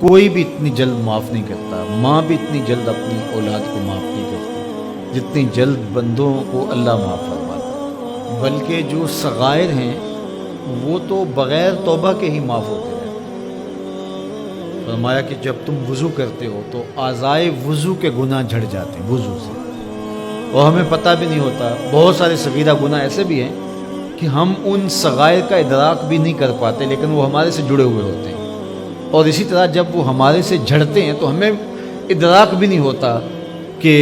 کوئی بھی اتنی جلد معاف نہیں کرتا، ماں بھی اتنی جلد اپنی اولاد کو معاف نہیں کرتی جتنی جلد بندوں کو اللہ معاف فرماتا، بلکہ جو صغائر ہیں وہ تو بغیر توبہ کے ہی معاف ہوتے ہیں۔ فرمایا کہ جب تم وضو کرتے ہو تو اعضائے وضو کے گناہ جھڑ جاتے ہیں وضو سے، اور ہمیں پتہ بھی نہیں ہوتا۔ بہت سارے صغیرہ گناہ ایسے بھی ہیں کہ ہم ان صغائر کا ادراک بھی نہیں کر پاتے، لیکن وہ ہمارے سے جڑے ہوئے ہوتے ہیں، اور اسی طرح جب وہ ہمارے سے جھڑتے ہیں تو ہمیں ادراک بھی نہیں ہوتا کہ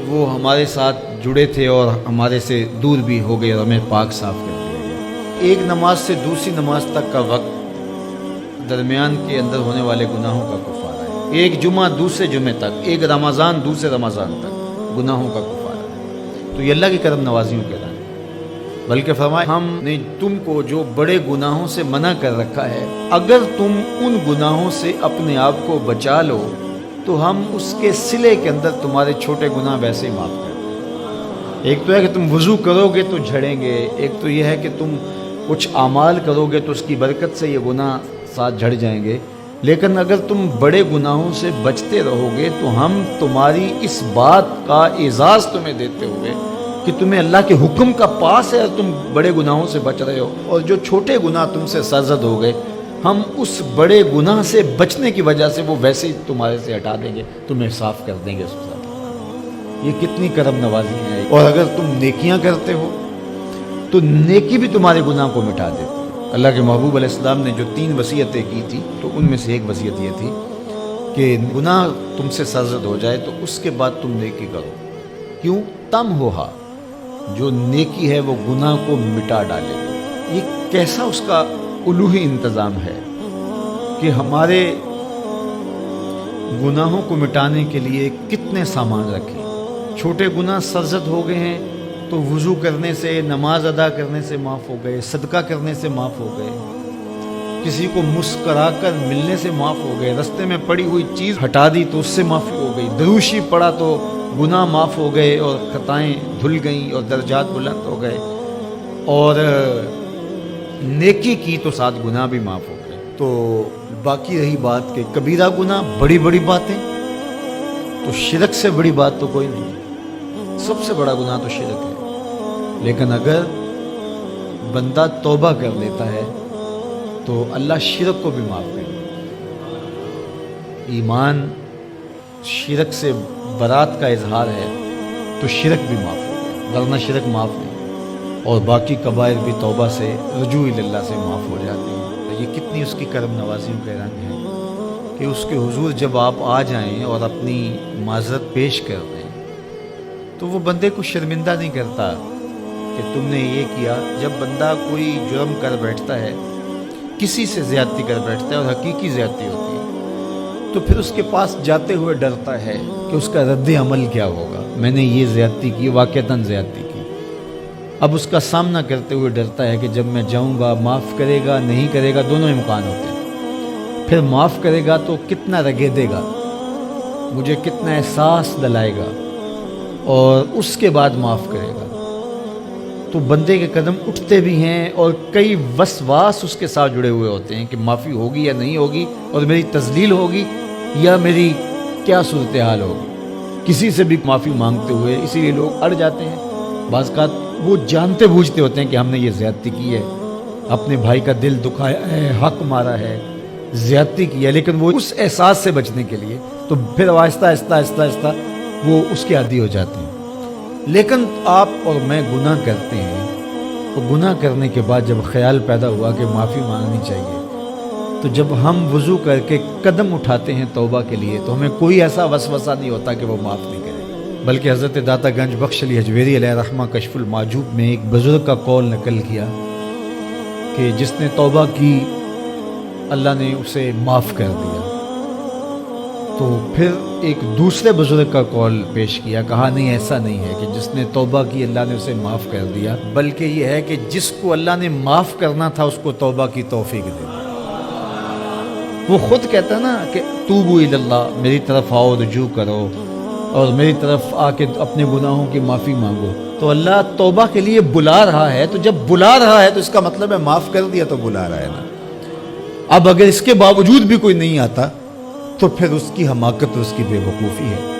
وہ ہمارے ساتھ جڑے تھے اور ہمارے سے دور بھی ہو گئے اور ہمیں پاک صاف کر دیا گیا۔ ایک نماز سے دوسری نماز تک کا وقت درمیان کے اندر ہونے والے گناہوں کا کفارہ ہے۔ ایک جمعہ دوسرے جمعے تک، ایک رمضان دوسرے رمضان تک گناہوں کا کفارہ ہے۔ تو یہ اللہ کی کرم نوازیوں کے رنگ، بلکہ فرمایا ہم نے تم کو جو بڑے گناہوں سے منع کر رکھا ہے، اگر تم ان گناہوں سے اپنے آپ کو بچا لو تو ہم اس کے صلے کے اندر تمہارے چھوٹے گناہ ویسے ہی معاف کر دیں۔ ایک تو ہے کہ تم وضو کرو گے تو جھڑیں گے، ایک تو یہ ہے کہ تم کچھ اعمال کرو گے تو اس کی برکت سے یہ گناہ ساتھ جھڑ جائیں گے، لیکن اگر تم بڑے گناہوں سے بچتے رہو گے تو ہم تمہاری اس بات کا اعزاز تمہیں دیتے ہوئے کہ تمہیں اللہ کے حکم کا پاس ہے اور تم بڑے گناہوں سے بچ رہے ہو، اور جو چھوٹے گناہ تم سے سرزد ہو گئے ہم اس بڑے گناہ سے بچنے کی وجہ سے وہ ویسے ہی تمہارے سے ہٹا دیں گے، تمہیں صاف کر دیں گے اس وقت۔ یہ کتنی کرم نوازی ہے۔ اور اگر تم نیکیاں کرتے ہو تو نیکی بھی تمہارے گناہ کو مٹا دیتی ہے۔ اللہ کے محبوب علیہ السلام نے جو 3 وصیتیں کی تھی تو ان میں سے ایک وصیت یہ تھی کہ گناہ تم سے سرزد ہو جائے تو اس کے بعد تم نیکی کرو، کیوں؟ تم ہوہا، جو نیکی ہے وہ گناہ کو مٹا ڈالے گی۔ یہ کیسا اس کا الوہی انتظام ہے کہ ہمارے گناہوں کو مٹانے کے لیے کتنے سامان رکھیں۔ چھوٹے گناہ سرزد ہو گئے ہیں تو وضو کرنے سے، نماز ادا کرنے سے معاف ہو گئے، صدقہ کرنے سے معاف ہو گئے، کسی کو مسکرا کر ملنے سے معاف ہو گئے، رستے میں پڑی ہوئی چیز ہٹا دی تو اس سے معافی ہو گئی، دروشی پڑا تو گناہ معاف ہو گئے اور خطائیں دھل گئیں اور درجات بلند ہو گئے، اور نیکی کی تو ساتھ گناہ بھی معاف ہو گئے۔ تو باقی رہی بات کہ کبیرہ گناہ، بڑی بڑی باتیں، تو شرک سے بڑی بات تو کوئی نہیں، سب سے بڑا گناہ تو شرک ہے، لیکن اگر بندہ توبہ کر لیتا ہے تو اللہ شرک کو بھی معاف کر دیتا ہے۔ ایمان شرک سے برات کا اظہار ہے تو شرک بھی معاف ہو گیا، ورنہ شرک معاف نہیں، اور باقی کبائر بھی توبہ سے، رجوع اللہ سے معاف ہو جاتے ہیں۔ یہ کتنی اس کی کرم نوازیوں کے رنگ ہے کہ اس کے حضور جب آپ آ جائیں اور اپنی معذرت پیش کر دیں تو وہ بندے کو شرمندہ نہیں کرتا کہ تم نے یہ کیا۔ جب بندہ کوئی جرم کر بیٹھتا ہے، کسی سے زیادتی کر بیٹھتا ہے اور حقیقی زیادتی ہوتی ہے، تو پھر اس کے پاس جاتے ہوئے ڈرتا ہے کہ اس کا رد عمل کیا ہوگا، میں نے یہ زیادتی کی، واقعتاً زیادتی کی۔ اب اس کا سامنا کرتے ہوئے ڈرتا ہے کہ جب میں جاؤں گا معاف کرے گا نہیں کرے گا، دونوں امکان ہوتے ہیں۔ پھر معاف کرے گا تو کتنا رگیدے گا، مجھے کتنا احساس دلائے گا، اور اس کے بعد معاف کرے گا تو بندے کے قدم اٹھتے بھی ہیں، اور کئی وسواس اس کے ساتھ جڑے ہوئے ہوتے ہیں کہ معافی ہوگی یا نہیں ہوگی، اور میری تذلیل ہوگی یا میری کیا صورتحال ہوگی۔ کسی سے بھی معافی مانگتے ہوئے اسی لیے لوگ اڑ جاتے ہیں۔ بعض اوقات وہ جانتے بوجھتے ہوتے ہیں کہ ہم نے یہ زیادتی کی ہے، اپنے بھائی کا دل دکھایا ہے، حق مارا ہے، زیادتی کی ہے، لیکن وہ اس احساس سے بچنے کے لیے تو پھر آہستہ آہستہ آہستہ آہستہ وہ اس کے عادی ہو جاتے ہیں۔ لیکن آپ اور میں گناہ کرتے ہیں، تو گناہ کرنے کے بعد جب خیال پیدا ہوا کہ معافی مانگنی چاہیے، تو جب ہم وضو کر کے قدم اٹھاتے ہیں توبہ کے لیے تو ہمیں کوئی ایسا وسوسہ نہیں ہوتا کہ وہ معاف نہیں کرے، بلکہ حضرت داتا گنج بخش علی حجویری علیہ رحمہ کشف المعجوب میں ایک بزرگ کا قول نقل کیا کہ جس نے توبہ کی اللہ نے اسے معاف کر دیا۔ تو پھر ایک دوسرے بزرگ کا قول پیش کیا، کہا نہیں، ایسا نہیں ہے کہ جس نے توبہ کی اللہ نے اسے معاف کر دیا، بلکہ یہ ہے کہ جس کو اللہ نے معاف کرنا تھا اس کو توبہ کی توفیق دے دی۔ وہ خود کہتا ہے نا کہ توبو الی اللہ، میری طرف آؤ، رجوع کرو اور میری طرف آ کے اپنے گناہوں کی معافی مانگو، تو اللہ توبہ کے لیے بلا رہا ہے۔ تو جب بلا رہا ہے تو اس کا مطلب ہے معاف کر دیا تو بلا رہا ہے نا۔ اب اگر اس کے باوجود بھی کوئی نہیں آتا تو پھر اس کی حماقت اور اس کی بے وقوفی ہے۔